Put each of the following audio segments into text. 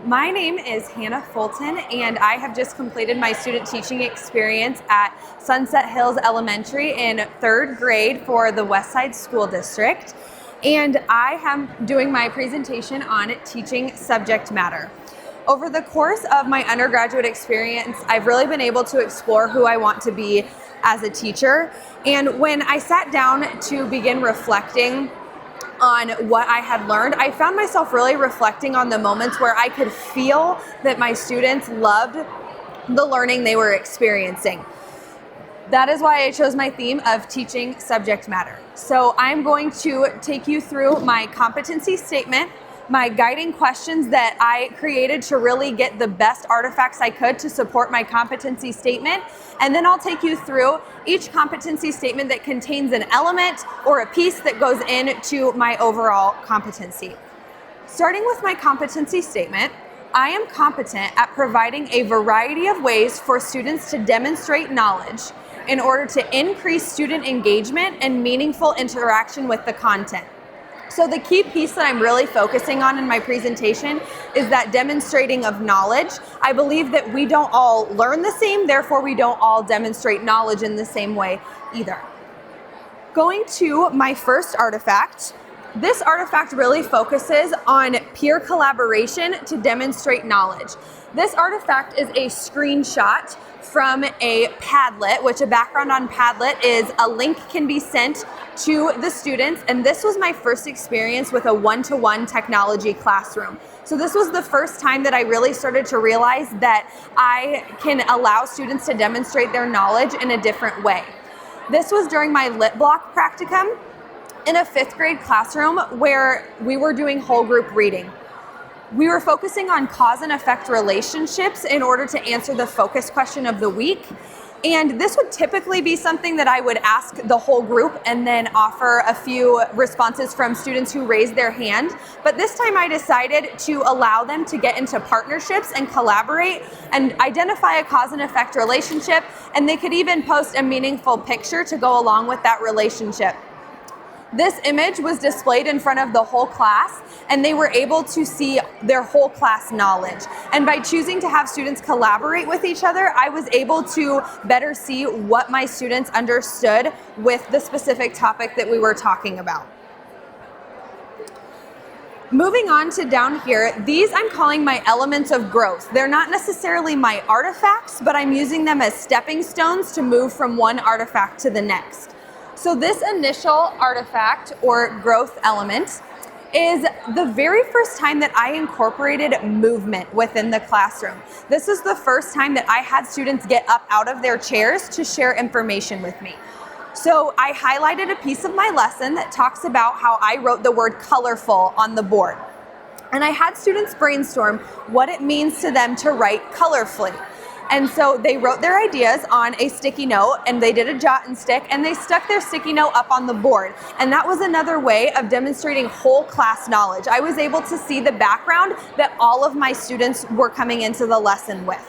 My name is Hannah Fulton, and I have just completed my student teaching experience at Sunset Hills Elementary in third grade for the Westside School District. And I am doing my presentation on teaching subject matter. Over the course of my undergraduate experience, I've really been able to explore who I want to be as a teacher. And when I sat down to begin reflecting on what I had learned, I found myself really reflecting on the moments where I could feel that my students loved the learning they were experiencing. That is why I chose my theme of teaching subject matter. So I'm going to take you through my competency statement, my guiding questions that I created to really get the best artifacts I could to support my competency statement, and then I'll take you through each competency statement that contains an element or a piece that goes into my overall competency. Starting with my competency statement, I am competent at providing a variety of ways for students to demonstrate knowledge in order to increase student engagement and meaningful interaction with the content. So the key piece that I'm really focusing on in my presentation is that demonstrating of knowledge. I believe that we don't all learn the same, therefore we don't all demonstrate knowledge in the same way either. Going to my first artifact, this artifact really focuses on peer collaboration to demonstrate knowledge. This artifact is a screenshot from a Padlet, which a background on Padlet is a link can be sent to the students, and this was my first experience with a one-to-one technology classroom. So this was the first time that I really started to realize that I can allow students to demonstrate their knowledge in a different way. This was during my Lit Block practicum in a fifth grade classroom where we were doing whole group reading. We were focusing on cause and effect relationships in order to answer the focus question of the week. And this would typically be something that I would ask the whole group and then offer a few responses from students who raised their hand. But this time I decided to allow them to get into partnerships and collaborate and identify a cause and effect relationship, and they could even post a meaningful picture to go along with that relationship. This image was displayed in front of the whole class, and they were able to see their whole class knowledge. And by choosing to have students collaborate with each other, I was able to better see what my students understood with the specific topic that we were talking about. Moving on to down here, these I'm calling my elements of growth. They're not necessarily my artifacts, but I'm using them as stepping stones to move from one artifact to the next. So this initial artifact or growth element is the very first time that I incorporated movement within the classroom. This is the first time that I had students get up out of their chairs to share information with me. So I highlighted a piece of my lesson that talks about how I wrote the word colorful on the board. And I had students brainstorm what it means to them to write colorfully. And so they wrote their ideas on a sticky note, and they did a jot and stick, and they stuck their sticky note up on the board. And that was another way of demonstrating whole class knowledge. I was able to see the background that all of my students were coming into the lesson with.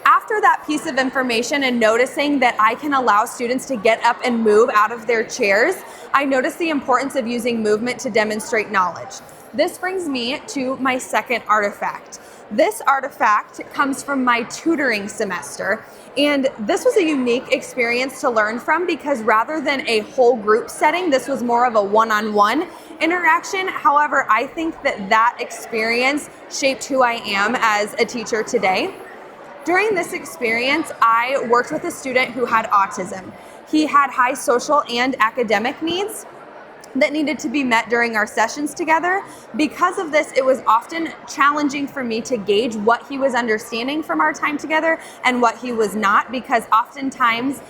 After that piece of information and noticing that I can allow students to get up and move out of their chairs, I noticed the importance of using movement to demonstrate knowledge. This brings me to my second artifact. This artifact comes from my tutoring semester, and this was a unique experience to learn from because rather than a whole group setting, this was more of a one-on-one interaction. However, I think that that experience shaped who I am as a teacher today. During this experience, I worked with a student who had autism. He had high social and academic needs that needed to be met during our sessions together. Because of this, it was often challenging for me to gauge what he was understanding from our time together and what he was not, because oftentimes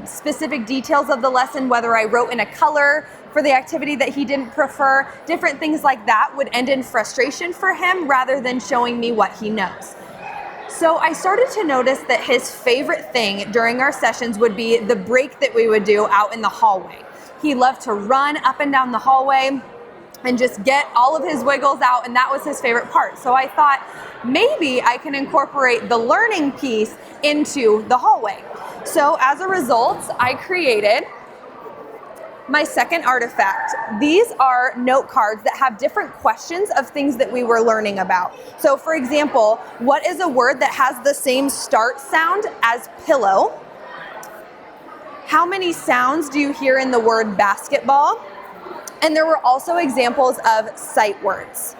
specific details of the lesson, whether I wrote in a color for the activity that he didn't prefer, different things like that would end in frustration for him rather than showing me what he knows. So I started to notice that his favorite thing during our sessions would be the break that we would do out in the hallway. He loved to run up and down the hallway and just get all of his wiggles out, and that was his favorite part. So I thought maybe I can incorporate the learning piece into the hallway. So as a result, I created My second artifact, these are note cards that have different questions of things that we were learning about. So for example, what is a word that has the same start sound as pillow? How many sounds do you hear in the word basketball? And there were also examples of sight words.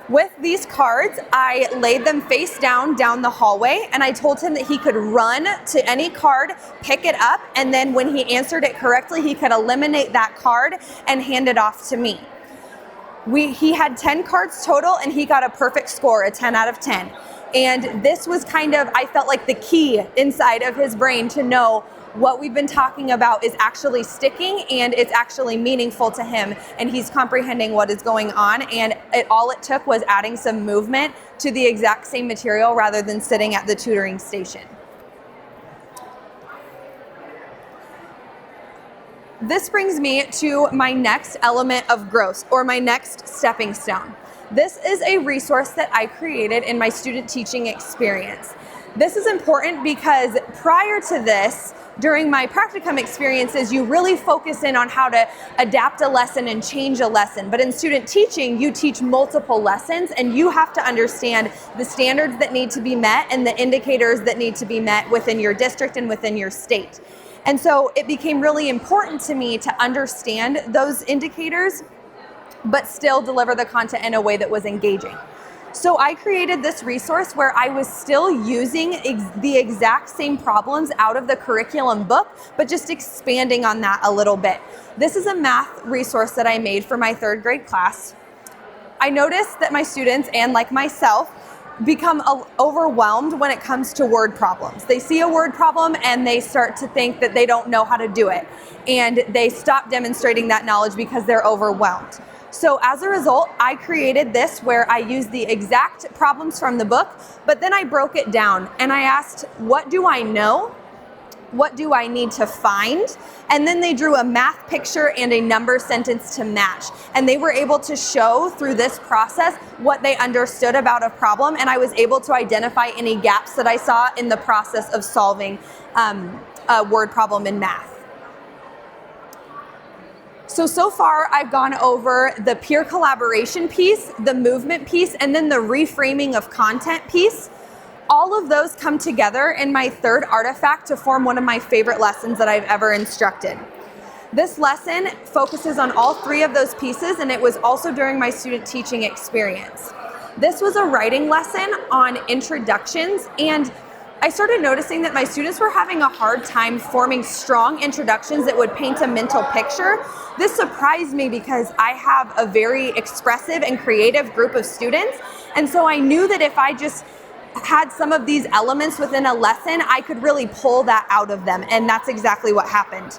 With these cards, I laid them face down the hallway, and I told him that he could run to any card, pick it up, and then when he answered it correctly, he could eliminate that card and hand it off to me. He had 10 cards total, and he got a perfect score, a 10 out of 10. And this was kind of, I felt like the key inside of his brain to know what we've been talking about is actually sticking and it's actually meaningful to him, and he's comprehending what is going on, and all it took was adding some movement to the exact same material rather than sitting at the tutoring station. This brings me to my next element of growth, or my next stepping stone. This is a resource that I created in my student teaching experience. This is important because prior to this, during my practicum experiences, you really focus in on how to adapt a lesson and change a lesson. But in student teaching, you teach multiple lessons, and you have to understand the standards that need to be met and the indicators that need to be met within your district and within your state. And so it became really important to me to understand those indicators, but still deliver the content in a way that was engaging. So I created this resource where I was still using the exact same problems out of the curriculum book, but just expanding on that a little bit. This is a math resource that I made for my third grade class. I noticed that my students, and like myself, become overwhelmed when it comes to word problems. They see a word problem and they start to think that they don't know how to do it. And they stop demonstrating that knowledge because they're overwhelmed. So as a result, I created this where I used the exact problems from the book, but then I broke it down and I asked, what do I know? What do I need to find? And then they drew a math picture and a number sentence to match. And they were able to show through this process what they understood about a problem, and I was able to identify any gaps that I saw in the process of solving a word problem in math. So far I've gone over the peer collaboration piece, the movement piece, and then the reframing of content piece. All of those come together in my third artifact to form one of my favorite lessons that I've ever instructed. This lesson focuses on all three of those pieces, and it was also during my student teaching experience. This was a writing lesson on introductions, and I started noticing that my students were having a hard time forming strong introductions that would paint a mental picture. This surprised me because I have a very expressive and creative group of students, and so I knew that if I just had some of these elements within a lesson, I could really pull that out of them, and that's exactly what happened.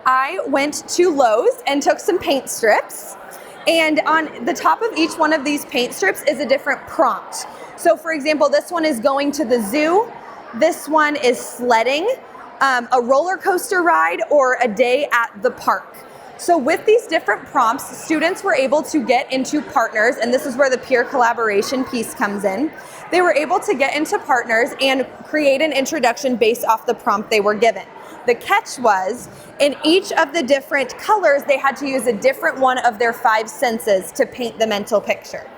I went to Lowe's and took some paint strips, and on the top of each one of these paint strips is a different prompt. So for example, this one is going to the zoo, this one is sledding, a roller coaster ride, or a day at the park. So with these different prompts, students were able to get into partners, and this is where the peer collaboration piece comes in. They were able to get into partners and create an introduction based off the prompt they were given. The catch was, in each of the different colors, they had to use a different one of their 5 senses to paint the mental picture.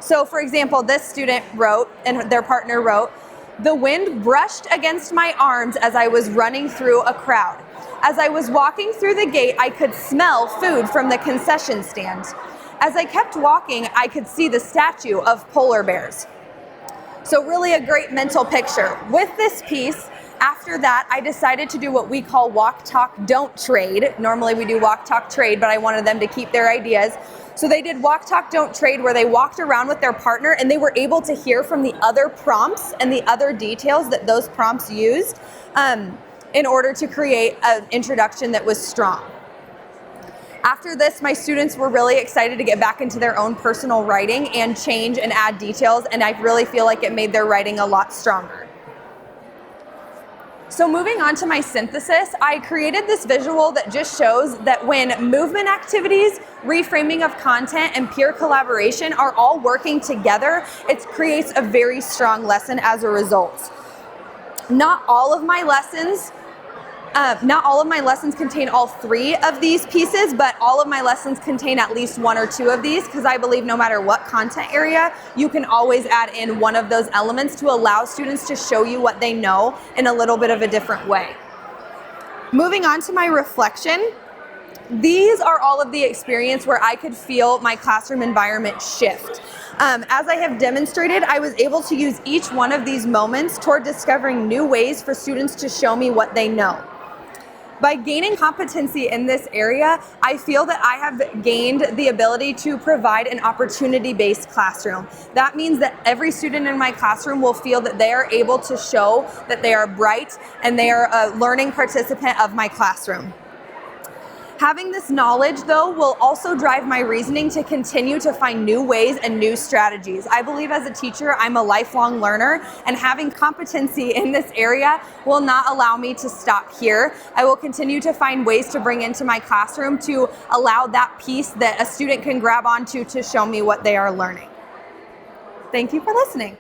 So for example, this student wrote, and their partner wrote, "The wind brushed against my arms as I was running through a crowd. As I was walking through the gate, I could smell food from the concession stand. As I kept walking, I could see the statue of polar bears." So really a great mental picture. With this piece, after that, I decided to do what we call walk, talk, don't trade. Normally we do walk, talk, trade, but I wanted them to keep their ideas. So they did walk, talk, don't trade, where they walked around with their partner and they were able to hear from the other prompts and the other details that those prompts used in order to create an introduction that was strong. After this, my students were really excited to get back into their own personal writing and change and add details, and I really feel like it made their writing a lot stronger. So moving on to my synthesis, I created this visual that just shows that when movement activities, reframing of content, and peer collaboration are all working together, it creates a very strong lesson as a result. Not all of my lessons Not all of my lessons contain all 3 of these pieces, but all of my lessons contain at least 1 or 2 of these, because I believe no matter what content area, you can always add in one of those elements to allow students to show you what they know in a little bit of a different way. Moving on to my reflection, these are all of the experience where I could feel my classroom environment shift. As I have demonstrated, I was able to use each one of these moments toward discovering new ways for students to show me what they know. By gaining competency in this area, I feel that I have gained the ability to provide an opportunity-based classroom. That means that every student in my classroom will feel that they are able to show that they are bright and they are a learning participant of my classroom. Having this knowledge, though, will also drive my reasoning to continue to find new ways and new strategies. I believe as a teacher, I'm a lifelong learner, and having competency in this area will not allow me to stop here. I will continue to find ways to bring into my classroom to allow that piece that a student can grab onto to show me what they are learning. Thank you for listening.